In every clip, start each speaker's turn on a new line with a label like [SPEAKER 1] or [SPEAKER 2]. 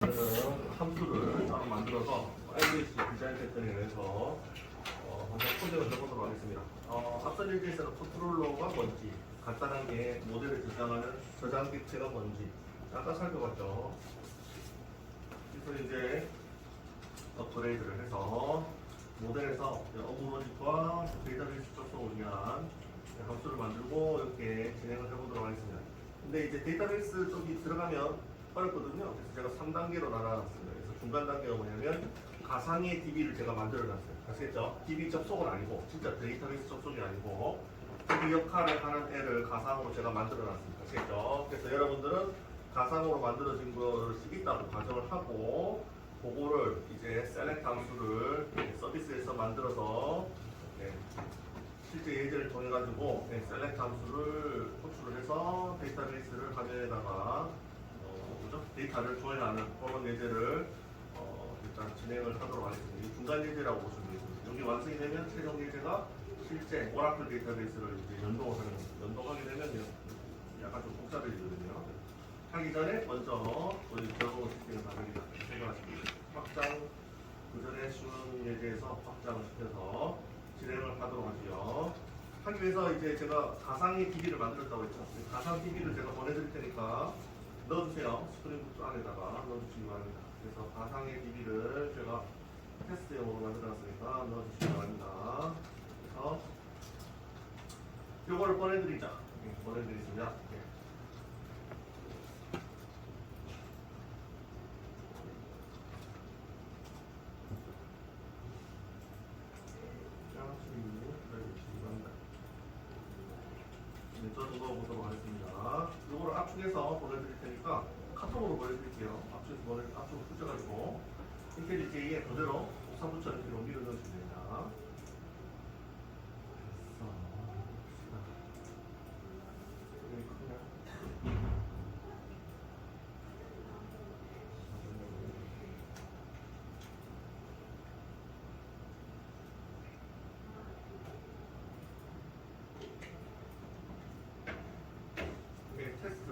[SPEAKER 1] 함수를 따로 만들어서 IDC 디자인 패턴에 해서 한번 코딩을 해보도록 하겠습니다. 앞선 일기에서는 컨트롤러가 뭔지, 간단하게 모델을 저장하는 저장 객체가 뭔지 아까 살펴봤죠. 그래서 이제 업그레이드를 해서 모델에서 업무 로직과 데이터베이스 접속을 위한 함수를 만들고 이렇게 진행을 해보도록 하겠습니다. 근데 이제 데이터베이스 쪽이 들어가면 어렵거든요. 그래서 제가 3단계로 나눠놨습니다. 그래서 중간 단계가 뭐냐면 가상의 DB를 제가 만들어놨어요. 아시겠죠? DB 접속은 아니고 진짜 데이터베이스 접속이 아니고 DB 역할을 하는 애를 가상으로 제가 만들어놨습니다. 아시겠죠? 그래서 여러분들은 가상으로 만들어진 것이 있다고 가정을 하고 그거를 이제 select 함수를 서비스에서 만들어서 실제 예제를 통해 가지고 select 함수를 호출을 해서 데이터베이스를 화면에다가 데이터를 조회하는 그런 예제를 일단 진행을 하도록 하겠습니다. 이 중간 예제라고 보시면 되겠습니다. 여기 완성이 되면 최종 예제가 실제 오라클 데이터베이스를 이제 연동을 하는 겁니다. 연동하게 되면 약간 좀 복잡해지거든요. 하기 전에 먼저 우리 결국 시스템을 가져기다 생각하십니다. 확장 그 전에 쉬운 예제에서 확장을 시켜서 진행을 하도록 하고요. 하기 위해서 이제 제가 가상의 DB를 만들었다고 했죠. 가상 DB를 제가 보내드릴 테니까 넣어주세요. 스프링부트 안에다가 넣어주시기 바랍니다. 그래서 가상의 DB를 제가 테스트용으로 만들어놨으니까 넣어주시기 바랍니다. 그래서 이거를 보내드리자. 보내드리겠습니다. 저 적어보도록 하겠습니다. 이거를 압축해서 보내드릴 테니까 카톡으로 보내드릴게요. 압축을 붙여가지고 인텔리제이에 그대로 옥상부처 이렇게 옮기려 넣으시면 됩니다. 테스트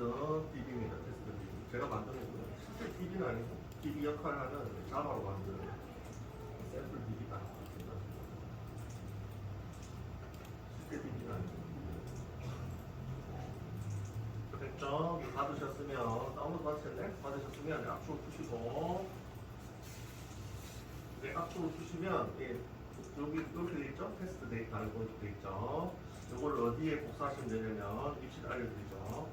[SPEAKER 1] DB입니다. 테스트 DB. 제가 만드는 거는 실제 DB는 아니고 DB 역할을 하는 자바로 만든 샘플 DB다. 실제 DB는 아니고. 됐죠? 이거 받으셨으면 다운로드 받으셨네? 받으셨으면 압축을 푸시고 압축을 푸시면 여기 이렇게 돼 있죠? 테스트 데이터 알고 이렇게 돼 있죠? 이걸 어디에 복사하시면 되냐면 위치를 알려드리죠.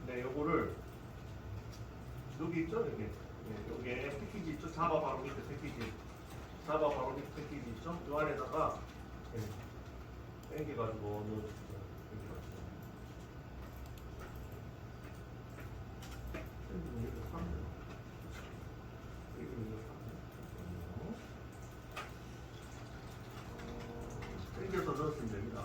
[SPEAKER 1] 네, 요거를 여기 있죠? 여기. 여기에 패키지 있죠? 자바 바로 밑에 패키지. 자바 바로 밑에 패키지 있죠? 요 안에다가 당겨가지고 넣어주세요. 당겨서 넣었으면 됩니다.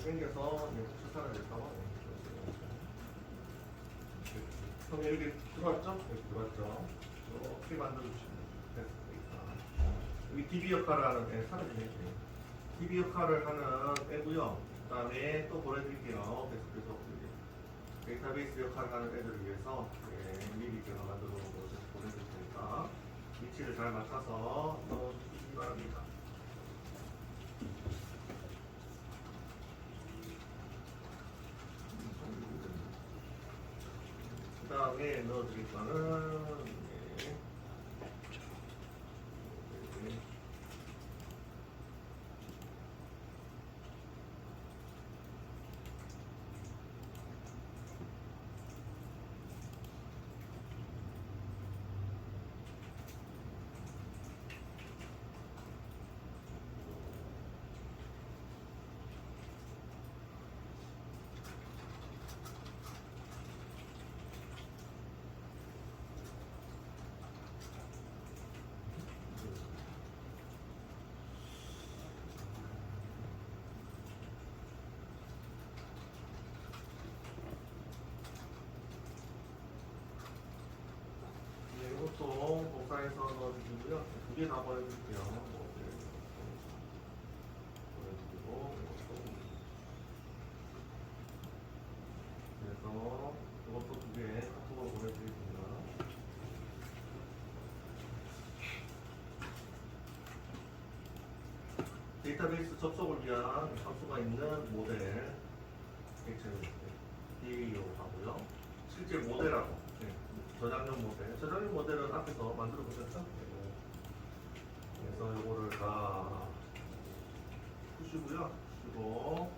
[SPEAKER 1] 당겨서 추산을 해서 그럼 여기 들어왔죠? 여기 들어왔죠? 이렇게 만들어주시면 됐습니다. 여기 DB 역할을 하는 사라지네. DB 역할을 하는 애고요. 그 다음에 또 보내드릴게요. 계속해서 데이터베이스 역할을 하는 애들을 위해서 미리 제가 만들어 놓은 것을 보내드릴 테니까 위치를 잘 맞춰서 넣어주시기 바랍니다. 그 다음에 넣어드릴 거는 데이터에서 넣어주시고요. 두 개 다 보내주세요. 보내주시고 그래서 이것도 두 개 카톡으로 보내드리겠습니다. 데이터베이스 접속을 위한 함수가 있는 모델 DAO 하고요. 실제 모델하고 저장용 모델. 저장용 모델은 앞에서 만들어 보셨죠? 그래서 이거를 다 푸시고요. 푸시고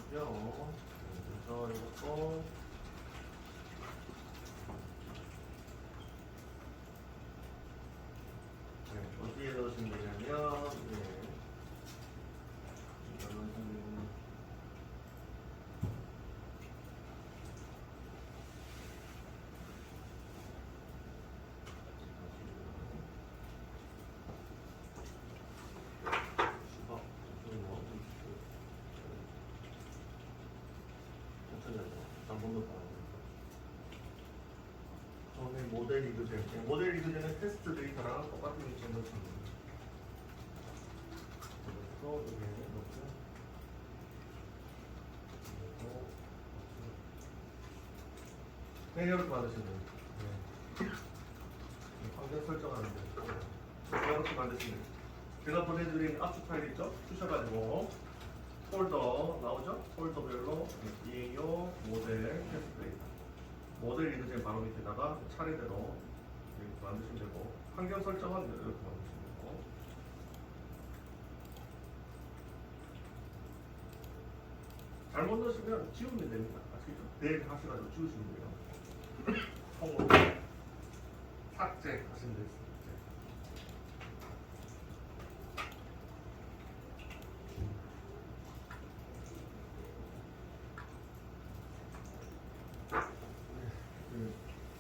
[SPEAKER 1] 있고요. 그래서 이것도 어디에 넣으시면 되냐면 이거는 모델 리그전. 모델 리그전은 테스트 데이터랑 똑같은 위치에 넣으시면 됩니다. 그래서 여기 넣고 이렇게 만드시면 됩니다. 환경 설정하는데 이렇게 만드시면 됩니다. 제가 보내드린 압축 파일 있죠? 푸셔가지고 폴더 나오죠? 폴더별로 DAO 모델 테스트 데이터 모델 리그전 바로 밑에다가 차례대로 이렇게 만드시면 되고 환경 설정은 이렇게 만드시면 되고 잘못 넣으시면 지우면 됩니다. 아시겠죠? 네 하셔가지고 지우시면 돼요. 통으로 삭제 하시면 되겠습니다.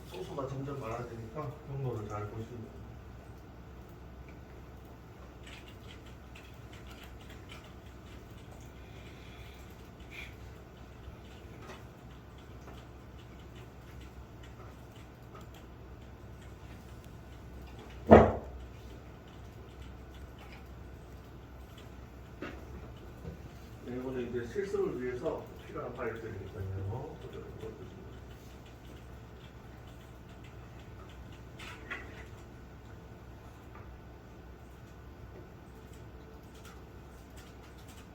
[SPEAKER 1] 소수가 점점 많아지니까 경로를 잘 보시고 이거는 이제 실습을 위해서 필요한 파일들이니까요.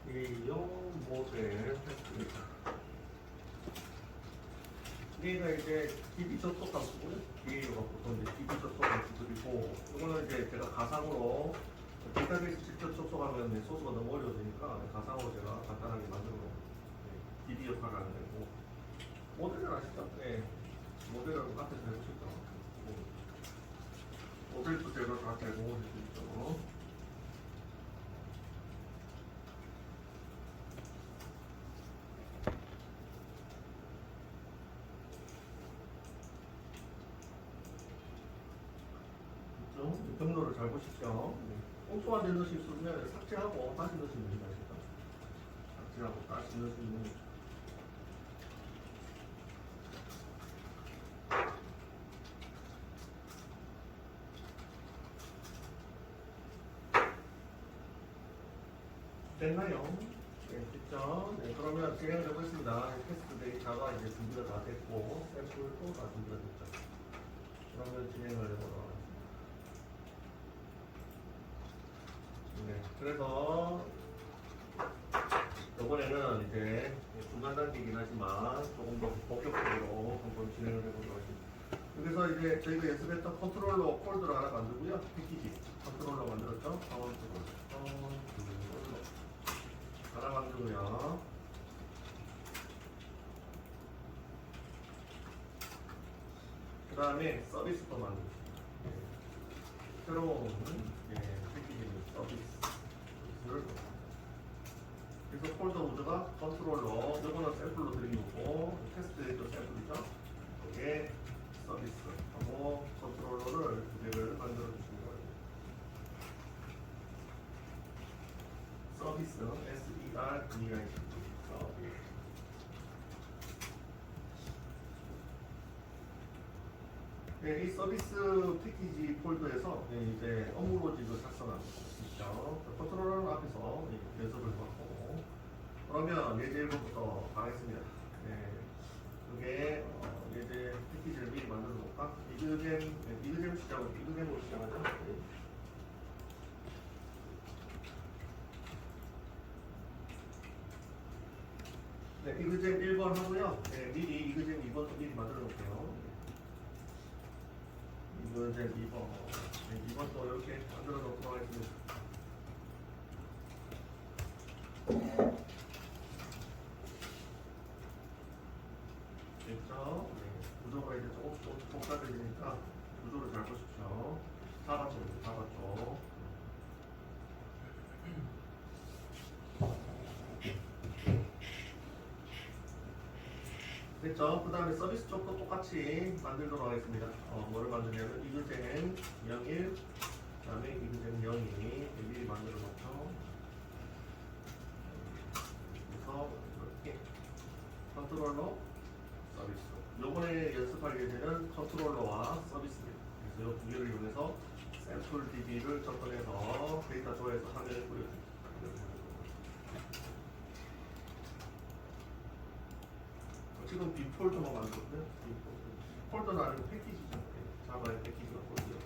[SPEAKER 1] DAO 모델 테스트입니다. 얘가 이제 DB 접속 함수고요. DAO가 보통 이제 DB 접속 함수들이고, 이거는 이제 제가 가상으로 데이터베이스 직접 접속하면 소스가 너무 어려워지니까 가상으로 제가 간단하게 만들어 놓은 DB 역할을 하는 거고, 모델을 아시죠? 네. 모델을 앞에서 해보셨죠? 모델도 제가 다 제공을 할 수 있죠. 경로를 잘 보십시오. 엉뚱한 데 넣으실 수 있으면 삭제하고 다시 넣으시면 됩니다. 삭제하고 다시 넣으시면 됩니다. 됐나요? 네, 됐죠? 네, 그러면 진행을 해보겠습니다. 테스트 데이터가 이제 준비가 다 됐고, 샘플도 다 준비가 됐죠. 그러면 진행을 해보도록 하겠습니다. 네, 그래서 이번에는 이제 중간 단계이긴 하지만 조금 더 본격적으로 한번 진행을 해보도록 하겠습니다. 여기서 이제 저희가 연습했던 컨트롤러 폴더를 하나 만들고요. 패키지 컨트롤러 만들었죠? 컨트롤러 하나 만들고요. 그 다음에 서비스도 만들었습니다. 새로운 패키지입니다. 서비스를 그래서 폴더 우드가 컨트롤러, 이거는 샘플로 드린 거고 테스트에도 샘플이죠. 이게 서비스하고 컨트롤러를 두 개를 만들어 주시는 거예요. 서비스, S-E-R-V-I-C, 서비스. 네, 이 서비스 패키지 폴더에서 이제 업무 로직을 작성하는 거죠. 컨트롤러 앞에서 연습을 해봤고, 그러면 예제 1번부터 가겠습니다. 네, 이게 예제 패키지를 미리 만들어 놓을까? 이그잼 시작은 이그잼으로 시작하죠. 네, 이그잼 1번 하고요. 네, 미리 이그잼 2번도 미리 만들어 놓을게요. 이그잼 2번. 네, 2번 또 이렇게 만들어 놓도록 하겠습니다. 됐죠? 네, 구조가 이제 조금씩 복잡해지니까 구조를 잘 보십시오. 4받죠, 4받죠. 됐죠? 그 다음에 서비스 쪽도 똑같이 만들도록 하겠습니다. 뭐를 만드냐면 이그잼 01, 그 다음에 이그잼 02 미리 만들어 놓죠. 그래서 이렇게 컨트롤러, 서비스. 요번에 연습할 예제는 컨트롤러와 서비스입니다. 그래서 이 두 개를 이용해서 샘플 DB를 접근해서 데이터 조회해서 화면에 보여줍니다. 지금 빈 폴더만 만들었거든요. 빈 폴더. 폴더는 아니고 패키지죠. 자바의 패키지가 폴더예요.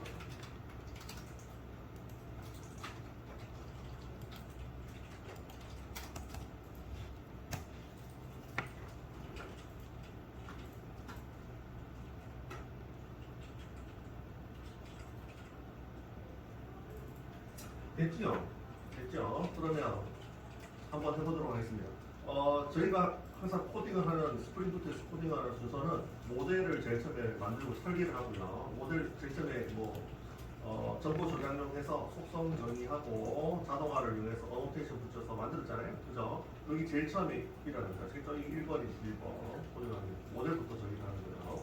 [SPEAKER 1] 됐죠? 됐죠? 그러면 한번 해보도록 하겠습니다. 저희가 항상 코딩을 하는 스프링부트에서 코딩을 하는 순서는 모델을 제일 처음에 만들고 설계를 하고요. 모델 제일 처음에 정보 저장용해서 속성 정의하고 자동화를 이용해서 어노테이션 붙여서 만들었잖아요. 그죠? 여기 제일 처음에 일어납니다. 제일 처음에 1번이 1번 코딩하는 모델부터 저희가 하는 거예요.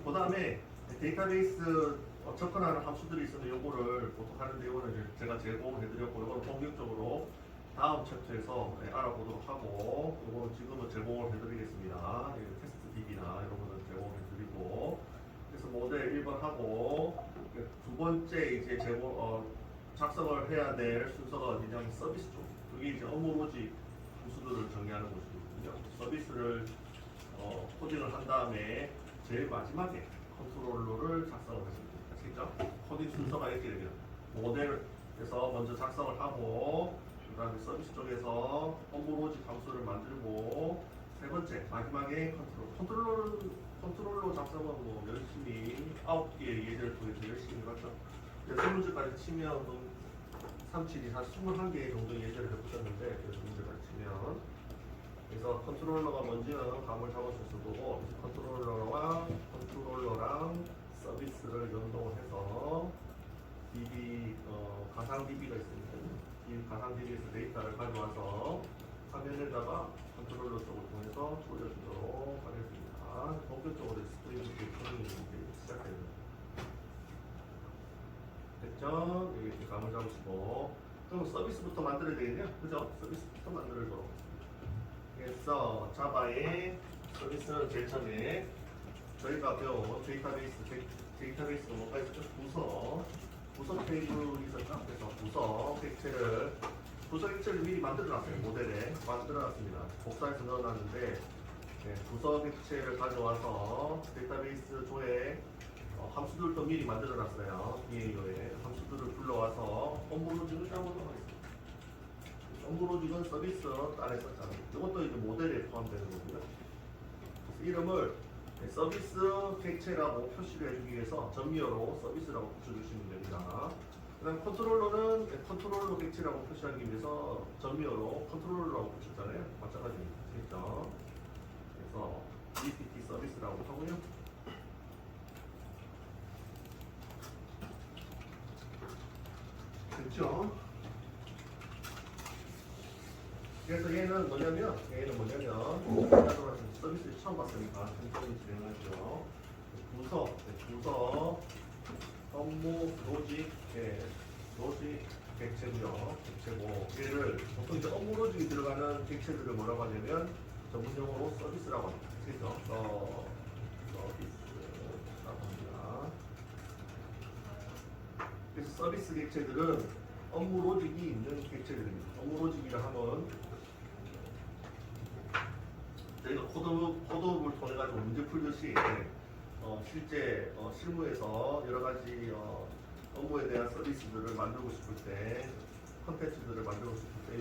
[SPEAKER 1] 그 다음에 데이터베이스 접근하는 함수들이 있으면 요거를 보통 하는데 요거는 이제 제가 제공해드렸고 요거는 본격적으로 다음 챕터에서 알아보도록 하고 요거는 지금은 제공을 해드리겠습니다. 테스트 DB나 이런 거는 제공해드리고 그래서 모델 1번 하고 두 번째 이제 작성을 해야 될 순서가 어디냐면 서비스 쪽. 그게 이제 업무 로직 함수들을 정의하는 곳이거든요. 서비스를 코딩을 한 다음에 제일 마지막에 컨트롤러를 작성을 하시면 됩니다. 아시겠죠? 코딩 순서가 이렇게 됩니다. 모델에서 먼저 작성을 하고 그 다음에 서비스 쪽에서 업무 로직 함수를 만들고 세 번째 마지막에 컨트롤러 작성은 뭐 열심히 9개의 예제를 통해서 열심히 해봤죠. 20문제까지 치면 37이 한 21개 정도 예제를 해보셨는데 20문제까지 치면 그래서 컨트롤러가 뭔지는 감을 잡으실 수 있고 컨트롤러랑 서비스를 연동을 해서 DB 가상 DB가 있습니다. 이 가상 DB에서 데이터를 가져와서 화면에다가 컨트롤러 쪽을 통해서 돌려주도록 하겠습니다. 본격적으로 스프링부트 코딩이 시작됩니다. 됐죠? 이렇게 감을 잡으시고 그럼 서비스부터 만들어야 되겠네요. 그죠? 서비스부터 만들도록. 그래서 자바의 서비스는 제일 처음에 저희가 배운 데이터베이스가 뭐가 있었죠? 부서 테이블이 있었죠? 그래서 부서 객체를 미리 만들어놨어요. 모델에 만들어놨습니다. 복사해서 넣어놨는데 부서 객체를 가져와서 데이터베이스 조에 함수들도 미리 만들어놨어요. EAO에 함수들을 불러와서 업무 로직을 짜보도록 하겠습니다. 업무 로직은 서비스 안에 썼잖아요. 이것도 이제 모델에 포함되는 거고요. 그래서 이름을 서비스 객체라고 표시를 해주기 위해서 전미어로 서비스라고 붙여주시면 됩니다. 그 다음 컨트롤러는 컨트롤러 객체라고 표시하기 위해서 전미어로 컨트롤러라고 붙였잖아요. 마찬가지입니다. 됐죠? 그래서 GPT 서비스라고 하고요. 됐죠? 그래서 얘는 뭐냐면 서비스 처음 봤으니까 천천히 진행하죠. 부서 업무 로직 객체고요. 객체고 얘를 보통 이제 업무 로직이 들어가는 객체들을 뭐라고 하냐면 전문용어로 서비스라고 합니다. 그래서 서비스라고 합니다. 그래서 서비스 객체들은 업무 로직이 있는 객체들입니다. 업무 로직이라 하면 저희가 코드북을 통해 가지고 문제 풀듯이 실제 실무에서 여러 가지 업무에 대한 서비스들을 만들고 싶을 때 컨텐츠들을 만들고 싶을 때 이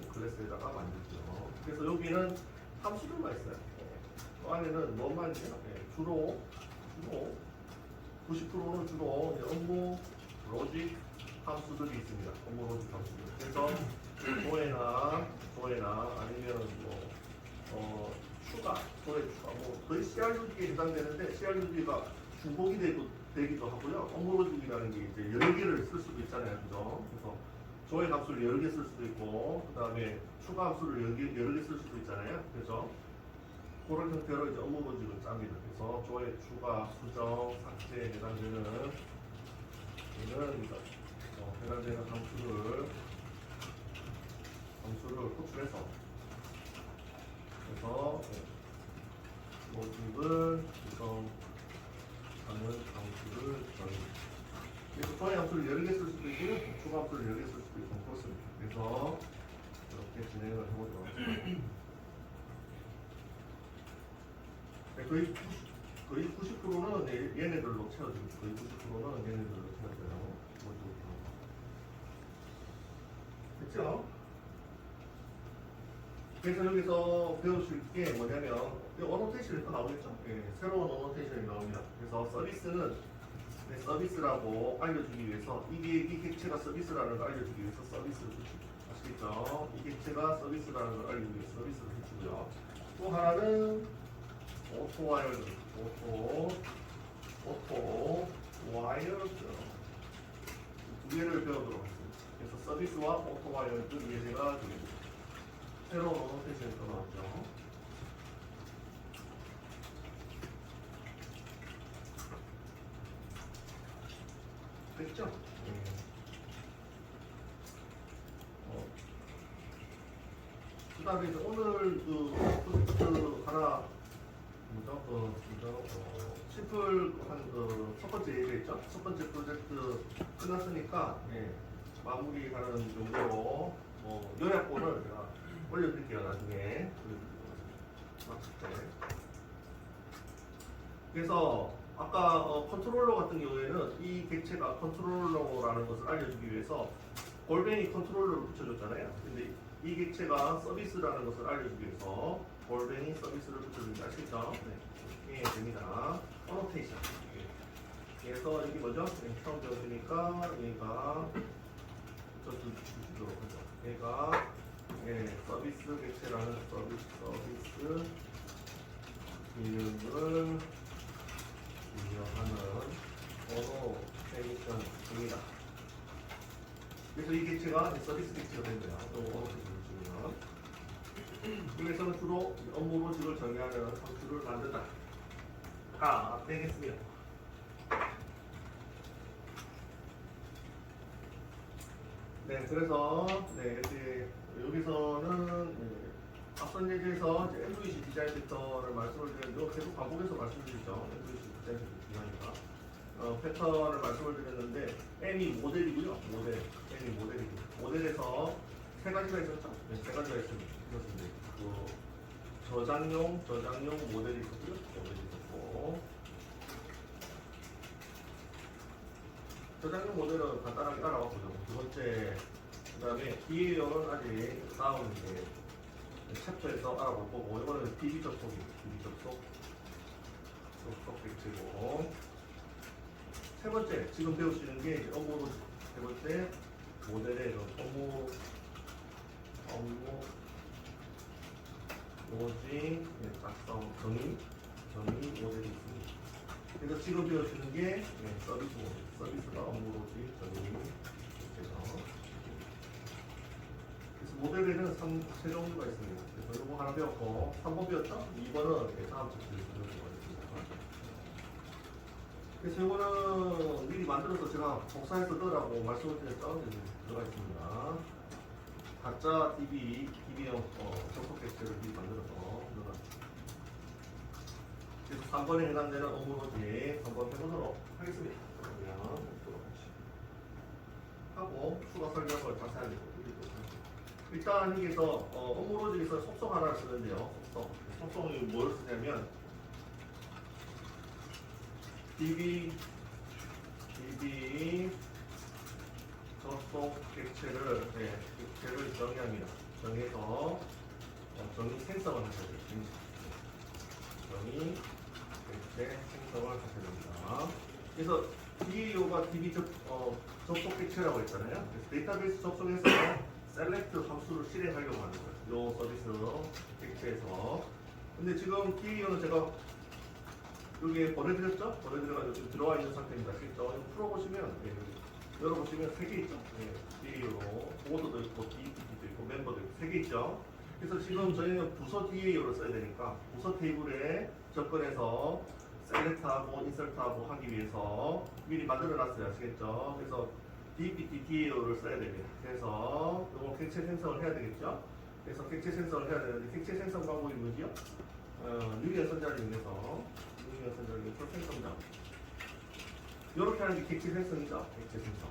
[SPEAKER 1] 클래스에다가 만들죠. 그래서 여기는 함수들만 있어요. 그 안에는 뭐만 있냐? 주로 90%는 주로 이제 업무 로직 함수들이 있습니다. 업무 로직 함수들. 그래서 조회나 아니면 조회 추가, 거의 CRUD에 해당되는데 CRUD가 중복이 되기도 하고요. 업무 로직이라는 게 이제 여러 개를 쓸 수도 있잖아요, 그죠? 그래서 조회 함수를 여러 개 쓸 수도 있고, 그 다음에 추가 함수를 여러 개 쓸 수도 있잖아요, 그죠? 그런 형태로 이제 업무 로직을 짭니다. 그래서 조회, 추가, 수정, 삭제에 해당되는 해당되는 함수를 호출해서 그래서 로직을 구성하는 함수를 저희 그래서 조회 함수를 여러 개 쓸 수도 있고요, 추가 함수를 여러 개 쓸 수도 있고 그렇습니다. 그래서 이렇게 진행을 해보도록 하겠습니다. 거의 90%는 얘네들로 채워집니다. 거의 90%는 얘네들로 채워져요. 됐죠? 그래서 여기서 배우실 게 뭐냐면 어노테이션이 또 나오겠죠? 새로운 어노테이션이 나옵니다. 그래서 서비스라고 알려주기 위해서 이 객체가 서비스라는 걸 알려주기 위해서 서비스를 붙입니다. 아시겠죠? 이 객체가 서비스라는 걸 알려주기 위해서 서비스를 붙이고요. 또 하나는 오토와이어드 두 개를 배우도록 하겠습니다. 그래서 서비스와 오토와이어드 예제가 됩니다. 새로운 어노테이션이 또 나왔죠. 됐죠? 그 다음에 이제 오늘 프로젝트 하나 시플 첫 번째 예제있죠? 첫 번째 프로젝트 끝났으니까 마무리하는 정도로 요약본을 제가 올려드릴게요. 나중에 마칠 때. 그래서 아까 컨트롤러 같은 경우에는 이 객체가 컨트롤러라는 것을 알려주기 위해서 골뱅이 컨트롤러를 붙여줬잖아요. 근데 이 객체가 서비스라는 것을 알려주기 위해서 골뱅이 서비스를 붙여주는 게 아시겠죠? 네, 이렇게 됩니다. 어노테이션. 그래서 이게 뭐죠? 처음 배웠으니까 얘가 붙여주도록 하죠. 얘가 서비스 객체라는 서비스 기능을 운영하는 어노테이션입니다. 그래서 이 객체가 서비스 객체가 된대요. 또 어노테이션을 주면. 여기서는 주로 업무 로직을 정의하는 함수를 만든다. 되겠습니다. 네, 그래서 이렇게 여기서는 앞선 예제에서 MVC 디자인 패턴을 말씀을 드렸는데 계속 반복해서 말씀드리죠. MVC 디자인 패턴 패턴을 말씀을 드렸는데 M이 모델이고요. M이 모델이고 모델에서 세 가지가 있었죠. 세 가지가 있습니다. 저장용 모델이 있었고 저장용 모델은 간단하게 따라가 보죠. 두 번째, 그 다음에 기회형은 아직 다음 챕터에서 알아볼 거고 이거는 DB 접속 객체고 세 번째, 지금 배우시는 게 업무 세 번째 모델의 업무 로직 작성 정의 모델이 있습니다. 그래서 지금 배우시는 게 서비스 모델, 서비스가 업무 로직 정의 객체죠. 그래서 모델에는 세 종류가 있습니다. 그래서 이거 하나 배웠고 3번 배웠죠? 2번은 다음 주 배우는 거겠습니다. 그래서 이거는 미리 만들어서 제가 복사해서 넣으라고 말씀을 드렸죠? 들어가 있습니다. 가짜 DB형 접속 객체를 미리 만들어서 넣어놨습니다. 그래서 3번에 해당되는 업무로지 한번 해보도록 하겠습니다. 그러면 하고 추가 설명을 자세하게 드리도록 하겠습니다. 일단 여기서 업무로직에서 속성 하나를 쓰는데요. 속성이 뭘 쓰냐면 DB 접속 객체를 정의합니다. 정해서 정의 생성을 하셔야 돼요. 정의 객체 생성을 하셔야 됩니다. 그래서 DAO가 DB 접속 객체라고 했잖아요. 그래서 데이터베이스 접속해서 셀렉트 함수를 실행하려고 하는 거예요. 이 서비스 객체에서. 근데 지금 DAO는 제가 여기에 보내드렸죠? 보내드려가지고 지금 들어와 있는 상태입니다. 실죠? 풀어보시면, 열어보시면 3개 있죠? DAO로. 보드도 있고, DP도 있고, 멤버도 있고, 3개 있죠? 그래서 지금 저희는 부서 DAO를 써야 되니까, 부서 테이블에 접근해서 셀렉트하고 인설트하고 하기 위해서 미리 만들어 놨어요. 아시겠죠? 그래서 DPT DAO를 써야 됩니다. 그래서 이거 객체 생성을 해야 되겠죠? 그래서 객체 생성을 해야 되는데, 객체 생성 방법이 뭐지요? 유리한 선자를 이용해서 생성자. 이렇게 하는 게 객체 생성이죠. 객체 생성.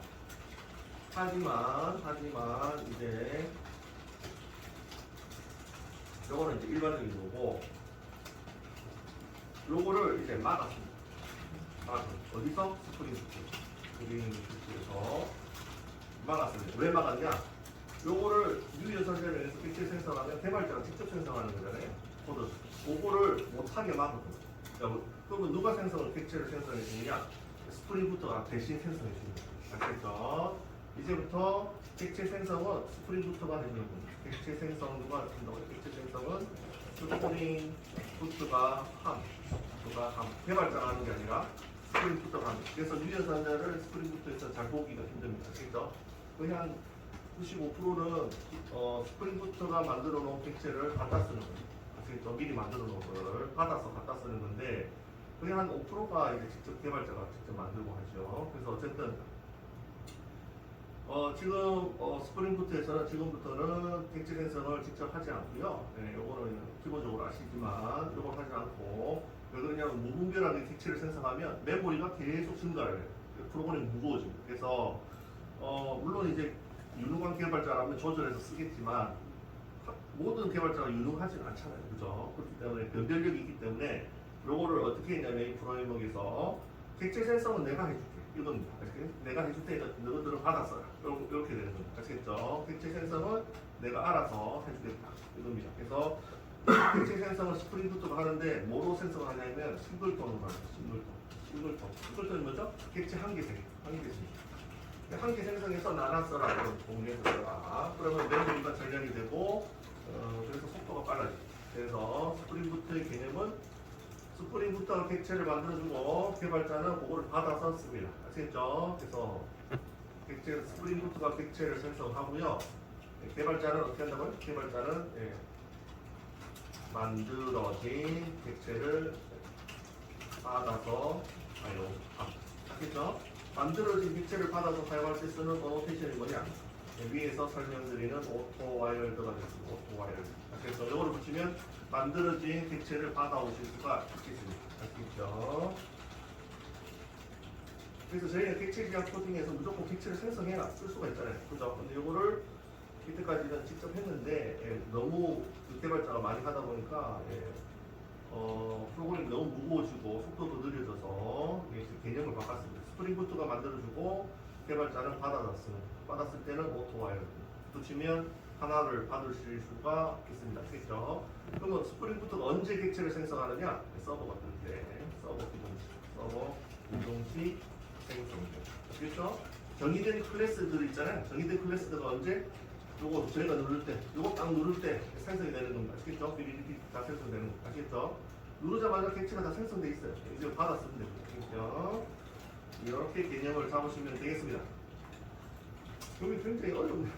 [SPEAKER 1] 하지만 이제 요거는 이제 일반적인 거고, 요거를 이제 막았습니다. 어디서? 스프링부트에서 막았습니다. 왜 막았냐? 요거를 유리한 선자를 이용해서 객체 생성하면 개발자가 직접 생성하는 거잖아요. 코드. 그거를 못하게 막았거든요. 그러면 누가 객체를 생성해 주느냐? 스프링부터가 대신 생성해 줍니다. 아시겠죠? 이제부터 객체 생성은 스프링부터가 해주는 겁니다. 객체 생성 누가 한다고 해요? 객체 생성은 스프링부터가 개발자가 하는 게 아니라 스프링부터가 합니다. 그래서 유연산자를 스프링부터에서 잘 보기가 힘듭니다. 아시겠죠? 거의 한 95%는 스프링부터가 만들어 놓은 객체를 갖다 쓰는 겁니다. 미리 만들어 놓은 걸 받아서 갖다 쓰는 건데, 그게 한 5%가 이제 직접 개발자가 직접 만들고 하죠. 그래서 어쨌든 지금 스프링부트에서는 지금부터는 객체 생성을 직접 하지 않고요. 요거는 기본적으로 아시지만 요걸 하지 않고, 왜 그러냐면 무분별하게 객체를 생성하면 메모리가 계속 증가를 해요. 프로그램이 무거워집니다. 그래서 물론 이제 유능한 개발자라면 조절해서 쓰겠지만 모든 개발자가 유능하지는 않잖아요. 그죠? 그렇기 때문에 변별력이 있기 때문에 요거를 어떻게 했냐면 이 프로그래머에서 객체 생성은 내가 해줄게. 이겁니다. 내가 해줄 테니까 너희들은 받았어요. 이렇게 되는 겁니다. 아시겠죠? 객체 생성은 내가 알아서 해주겠다. 이겁니다. 그래서 객체 생성을 스프링부터가 하는데 뭐로 생성을 하냐면 싱글톤으로 하는 거예요. 싱글톤이 뭐죠? 객체 한 개 생성. 한 개 생성해서 나눴어라. 공유해서 써라. 그러면 메모리가 전량이 되고 그래서 속도가 빨라지죠. 그래서 스프링부터의 개념은 스프링부터 객체를 만들어주고 개발자는 그거를 받아서 씁니다. 아시겠죠? 그래서 스프링부터가 객체를 생성하고요. 개발자는 어떻게 한다고요? 개발자는 만들어진 객체를 받아서 아시겠죠? 만들어진 객체를 받아서 사용할 때 쓰는 노테이션이 뭐냐? 위에서 설명드리는 오토와일드가 됐습니다. 오토와일드. 그래서 이거를 붙이면 만들어진 객체를 받아오실 수가 있겠습니다. 아시겠죠? 그래서 저희는 객체 지향 코딩에서 무조건 객체를 생성해라 쓸 수가 있잖아요. 그죠? 근데 이거를 이때까지는 직접 했는데 너무 개발자가 많이 하다 보니까 프로그램이 너무 무거워지고 속도도 느려져서 개념을 바꿨습니다. 스프링부트가 만들어주고 개발자는 받았을 때는 오토와일드 붙이면 하나를 받으실 수가 있습니다. 아시겠죠? 그러면 스프링부트가 언제 객체를 생성하느냐? 서버가 뜰 때 서버 구동식 생성돼. 아시겠죠? 정의된 클래스들 있잖아요. 정의된 클래스들가 언제? 요거 저희가 누를 때, 요거 딱 누를 때 생성이 되는 겁니다. 아시겠죠? BBDP 다 생성되는 겁니다. 아시겠죠? 누르자마자 객체가 다 생성돼 있어요. 이제 받았으면 됩니다. 아시겠죠? 이렇게 개념을 잡으시면 되겠습니다. 여기 굉장히 어렵네요.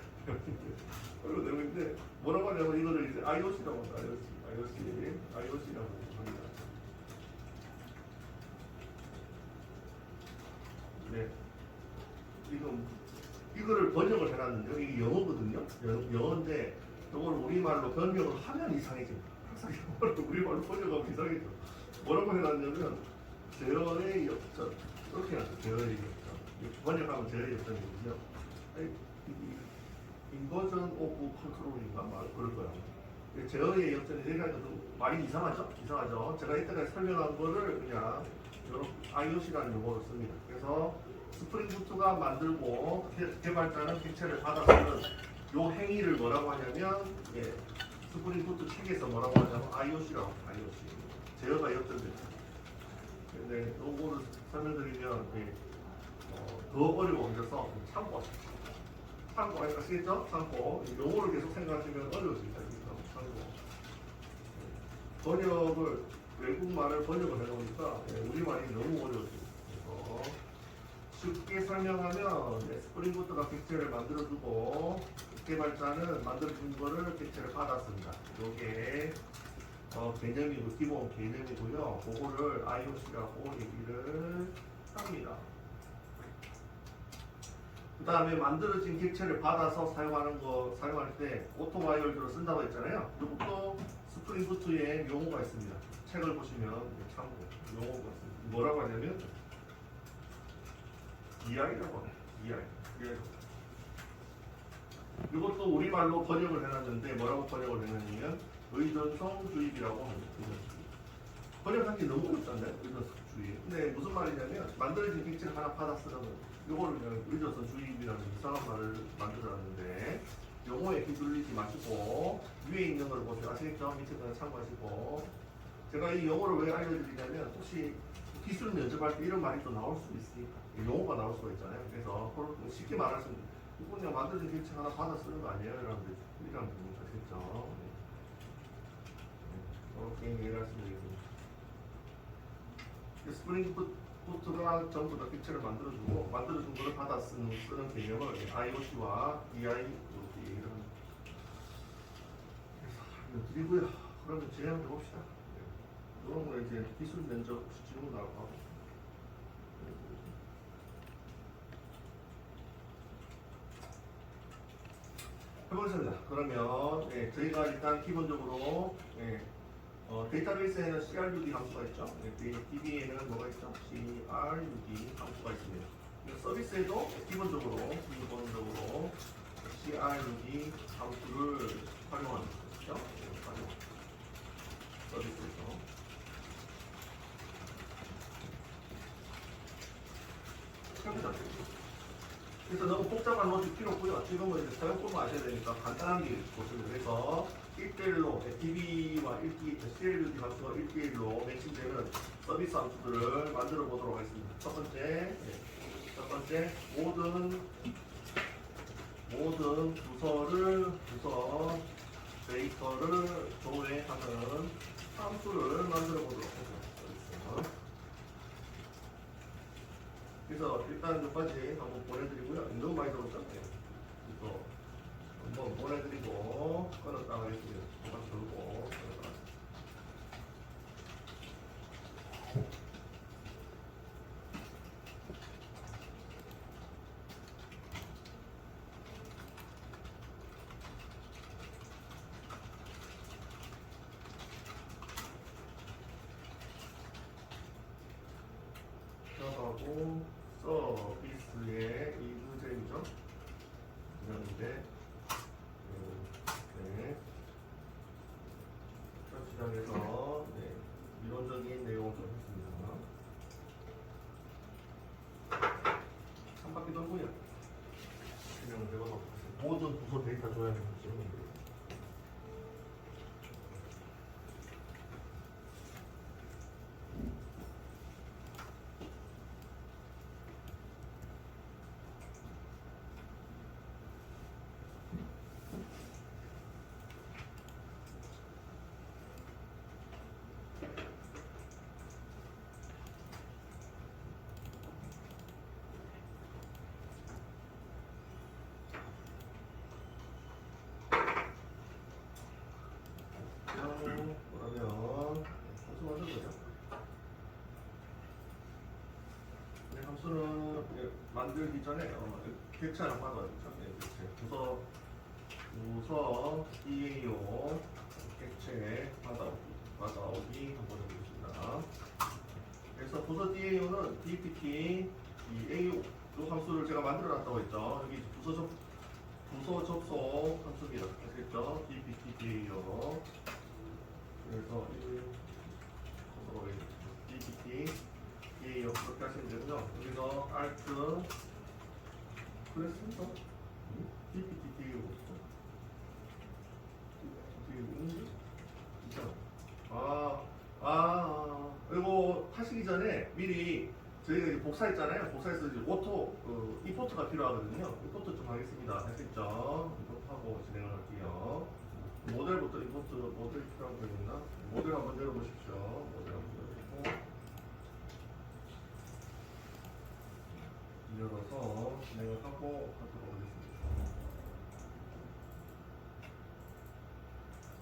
[SPEAKER 1] 어려운 내용인데 뭐라고 하냐면 이거를 이제 IOC라고 합니다. IOC라고 합니다. 네, 이거를 번역을 해놨는데요. 이게 영어거든요. 영어인데 이걸 우리말로 번역을 하면 이상해집니다. 항상 영어를 우리말로 번역하면 이상해져. 뭐라고 해놨냐면 제어의 역전 이렇게 해놨어요. 제어의 역전. 번역하면 제어의 역전이거든요. 인버전 오브 컨트롤인가 말 그럴 거야. 제어의 역전이 되니까 말이 이상하죠? 이상하죠? 제가 이때까지 설명한 거를 그냥 이런 IOC라는 용어를 씁니다. 그래서 스프링부트가 만들고 개발자는 객체를 받아서는 이 행위를 뭐라고 하냐면 스프링부트 책에서 뭐라고 하냐면 IOC라고 합니다. IOC. 제어가 역전됩니다. 근데 이거를 설명드리면 더 어려워져서 참고 아시겠죠? 참고 용어를 계속 생각하시면 어려워집니다. 참고 번역을 외국말을 번역을 해놓으니까 우리말이 너무 어려워집니다. 그래서 쉽게 설명하면 스프링부트가 객체를 만들어주고 개발자는 만들어준 거를 객체를 받았습니다. 이게 개념이고 기본 개념이고요. 그거를 IOC라고 얘기를 합니다. 그 다음에 만들어진 객체를 받아서 사용할 때 오토바이올드로 쓴다고 했잖아요. 이것도 스프링부트에 용어가 있습니다. 책을 보시면 참고 용어가 있습니다. 뭐라고 하냐면 EI라고 합니다. EI. 이것도 우리말로 번역을 해놨는데 뭐라고 번역을 해놨냐면 의존성 주입이라고 합니다. 번역하기 너무 어렵잖아요. 의존성 주입. 근데 무슨 말이냐면 만들어진 객체를 하나 받아 쓰는 요거를 그냥 의존성 주입이라는 이상한 말을 만들어놨는데 용어에 휘둘리지 마시고 위에 있는 걸 보세요. 아시겠죠? 밑에 거는 참고하시고 제가 이 용어를 왜 알려드리냐면 혹시 기술 면접할 때 이런 말이 또 나올 수도 있으니까 용어가 나올 수가 있잖아요. 그래서 쉽게 말하시면 이거 그냥 만들어진 객체 하나 받아 쓰는 거 아니에요? 이런 부분 아시겠죠? 이렇게 이해를 하시면 되겠습니다. 스프링부트가 전부 다 객체를 만들어준 거를 받아 쓰는 개념을 IOC와 EIOC를 드리고요. 그러면 진행을 해봅시다. 이런 거는 이제 기술 면접 질문 나오고 해보겠습니다. 그러면 저희가 일단 기본적으로 데이터베이스에는 CRUD 함수가 있죠. DB에는 뭐가 있죠? CRUD 함수가 있습니다. 서비스에도 기본적으로 CRUD 함수를 활용하는 거죠. 서비스에서. 그래서 너무 복잡한 노트 필요 없고요. 지금은 이제 사용법만 아셔야 되니까 간단하게 보시면 돼서 1대1로 DB와 CRUD 함수가 1대1로 매칭되는 서비스 함수들을 만들어 보도록 하겠습니다. 첫 번째 모든 부서 데이터를 조회하는 함수를 만들어 보도록 하겠습니다. 그래서 일단 여기까지 한번 보내드리고요. 너무 많이 들었죠? 그래서 한번 보내드리고 끊었다 하겠습니다. 한번 들고 끊었다. 들어가고 서비스의 이그잼이죠. 그런데 첫 시작해서 이론적인 내용을 좀 했습니다. 한 바퀴 돌고요. 진행을 해보도록 하겠습니다. 모든 부서 데이터 조회하는 질문입니다. 부서는 만들기 전에 객체 하나 받아야죠. 네, 객체. 부서 EAO 객체 받아오기 한번 해보겠습니다. 그래서 부서 DAO는 DPT 이 AO 이 함수를 제가 만들어 놨다고 했죠. 여기 부서 접속 함수입니다. 아시겠죠? DPT DAO. 그래서 DPT DAO 그렇게 하시면 되고요. 여기서 Alt 그랬습니까? DPT DAO 이거 하시기 전에 미리 저희가 이제 복사했잖아요. 복사해서 이제 오토 임포트가 필요하거든요. 임포트 좀 하겠습니다. 아시겠죠? 임포트하고 진행을 할게요. 모델부터 임포트 모델 필요한 거 있나? 모델 한번 열어보십시오. 모델 한번 열어서 진행을 하고 하도록 하겠습니다.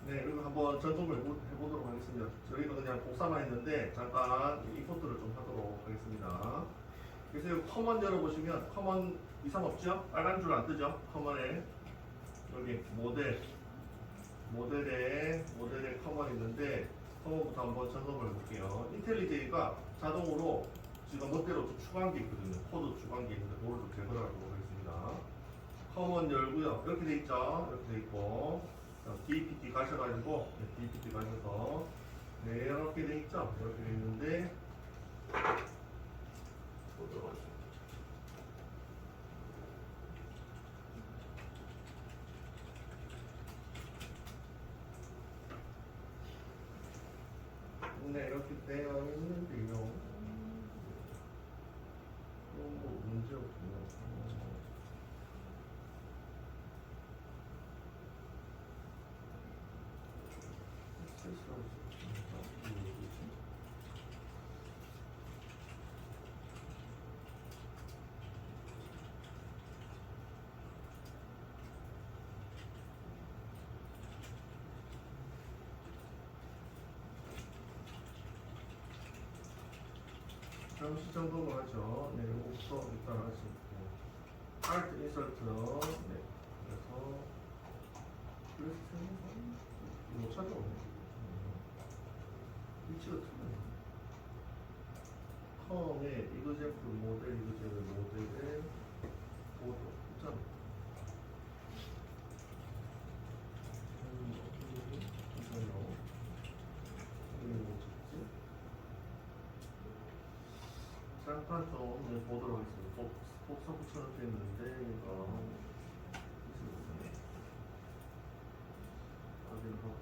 [SPEAKER 1] 네, 그리고 한번 점검을 해보도록 하겠습니다. 저희도 그냥 복사만 했는데 잠깐 임포트를 좀 하도록 하겠습니다. 그래서 여기 커먼 열어보시면 커먼 이상 없죠? 빨간 줄 안 뜨죠? 커먼에 여기 모델에 커먼 있는데 커먼부터 한번 점검을 해볼게요. 인텔리제이가 자동으로 지금 멋대로 추가한 게 있거든요. 코드 추가한 게 있는데 그걸 좀 제거를 하도록 하겠습니다. 커먼 열고요. 이렇게 돼 있죠? 이렇게 돼 있고 DPT 가셔가지고 DPT 가셔서 네, 이렇게 돼 있죠? 이렇게 돼 있는데 보도록 하겠습니다. 네, 이렇게 되어 있는데요. 뭐 문제 없군요. 잠시 점검을 하죠. 네, 이거부터 일단 할 수 있고 Alt Insert 네, 그래서 못 찾아오네. 위치가 틀리네. 컴에 이그제플 모델에 보도 있잖아. 잠시만요. 이게 뭐 찾지? 잠깐 좀 보도록 하겠습니다. 복사 붙여놓게 있는데 이거 있습니다. 확인을 하고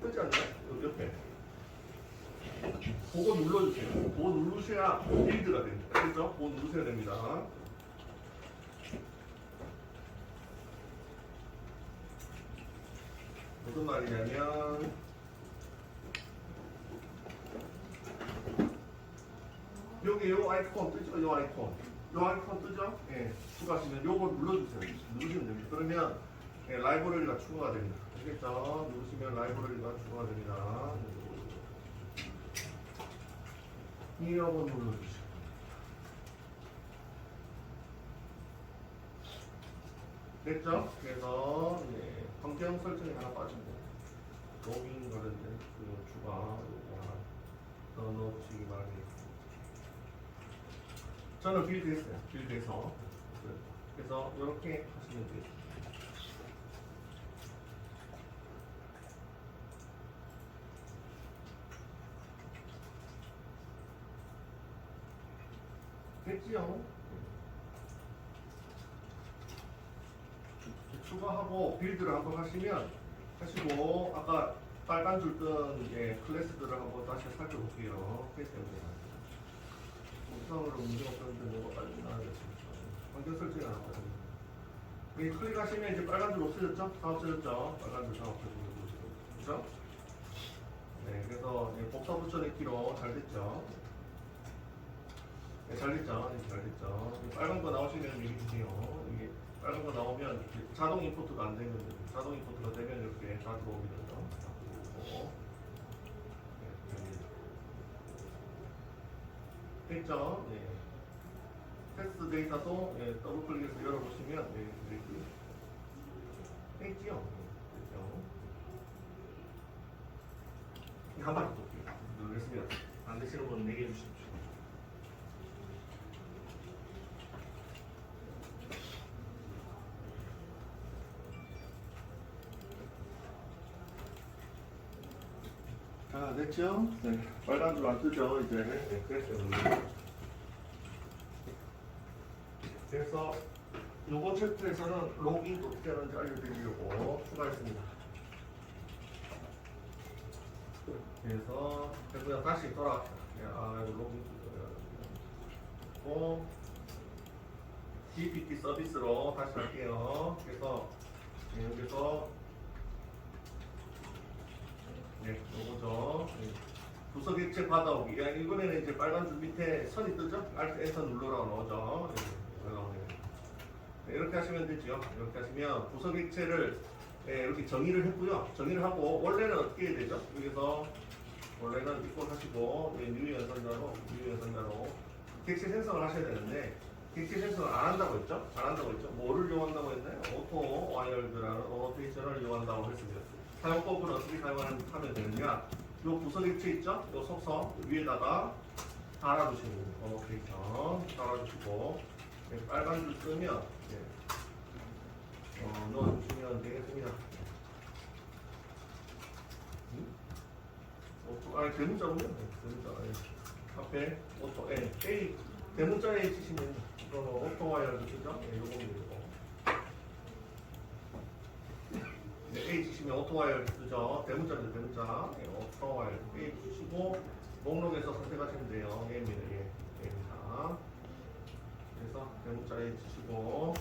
[SPEAKER 1] 뜨지 않나요? 옆에 그거 눌러주세요. 그거 누르셔야 빌드가 됩니다. 그렇죠? 그거 누르셔야 됩니다. 무슨 말이냐면 여기 요 아이콘 뜨죠? 요 아이콘 뜨죠? 예, 추가하시면 요거 눌러주세요. 누르시면 됩니다. 그러면 예, 라이브러리가 추가가 됩니다. 알겠죠? 누르시면 라이브러리가 추가가 됩니다. 이 한번 눌러주시고 됐죠? 그래서 예, 환경 설정이 하나 빠집니다. 로깅 관련된 그 추가 요거 하나 더 넣어주시기 바랍니다. 저는 빌드했어요. 빌드해서. 그래서 이렇게 하시면 되겠습니다. 됐지요? 추가하고 빌드를 한번 하시고 아까 빨간 줄 뜬 클래스들을 한번 다시 살펴볼게요. 우선으로 문제 없었는데 뭐가 빨리 나와야겠습니다. 환경 설정이 나왔거든요. 여기 클릭하시면 이제 빨간 줄 없어졌죠? 다 없어졌죠? 빨간 줄 다 없어지는 거죠. 그죠? 네, 그래서 복사 붙여넣기로 잘 됐죠? 네, 잘 됐죠? 네, 잘 됐죠? 빨간 거 나오시면 얘기 주세요. 이게 빨간 거 나오면 자동 임포트가 안 되면 자동 임포트가 되면 이렇게 다 들어오게 되죠. 됐죠? 네. 텍스트 데이터도 더블 클릭해서 열어보시면 이렇게 됐죠? 됐죠? 한 번 더 볼게요. 눌렀습니다. 안 되시는 분은 얘기해 주십시오. 자, 됐죠? 네. 빨간 줄 안 뜨죠, 이제. 네, 그랬어요. 그래서 요번 챕터에서는 로깅 어떻게 하는지 알려드리려고 추가했습니다. 그래서 그냥 다시 돌아갑시다. 이거 로깅 GPT 서비스로 다시 갈게요. 그래서 여기서 요거죠. 부서 객체 받아오기. 이번에는 이제 빨간 줄 밑에 선이 뜨죠? Alt 엔터 눌러라고 나오죠. 이렇게 하시면 되죠. 이렇게 하시면 부서 객체를 이렇게 정의를 했고요. 정의를 하고 원래는 어떻게 해야 되죠? 여기서 원래는 이꼴 하시고 뉴 연산자로 객체 생성을 하셔야 되는데 객체 생성을 안 한다고 했죠? 안 한다고 했죠? 뭐를 이용한다고 했나요? 오토 와이어드라는 어노테이션을 이용한다고 했습니다. 사용법은 어떻게 사용하면 되느냐? 요 부서 객체 있죠? 요 속성 위에다가 달아주시는 거예요. 어노테이션 달아주시고 빨간 줄 쓰면 넣어주시면 되겠습니다. 대문자로요? 대문자. 앞에 오토 A 대문자에 치시면 오토 와이어드 쓰죠? 요겁니다. A 치시면 오토 와이어드 쓰죠? 대문자입니다. 대문자. 오토 와이어드 A 치시고 목록에서 선택하시면 돼요. A입니다. A입니다. 그래서 대문자에 치시고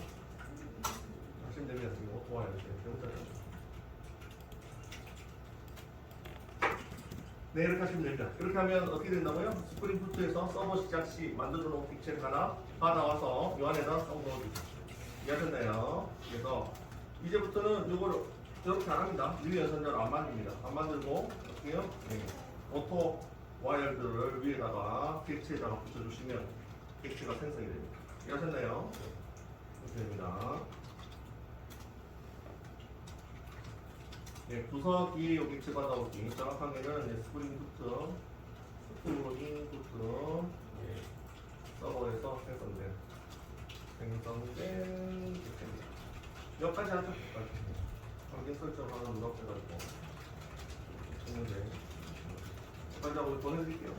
[SPEAKER 1] 하시면 됩니다. 오토 와이어드 대문자죠. 네, 이렇게 하시면 됩니다. 이렇게 하면 어떻게 된다고요? 스프링 부트에서 서버 시작 시 만들어 놓은 픽체를 하나 받아와서 이 안에다 썩 넣어주십시오. 이해하셨나요? 그래서 이제부터는 이거를 이렇게 안 합니다. 뉴 연산자로 안 만듭니다. 안 만들고 어떻게 해요? 오토 와이어드를 위에다가 픽체에다가 붙여주시면 픽체가 생성이 됩니다. 이해하셨나요? 이렇게 됩니다. 부서 뒤에 여기 받아오기 정확하게는 스프링 부트 서버에서 생성된 객체입니다. 여기까지 하죠. 환경 설정하는 누락해가지고 했는데 여기까지 하고 보내드릴게요.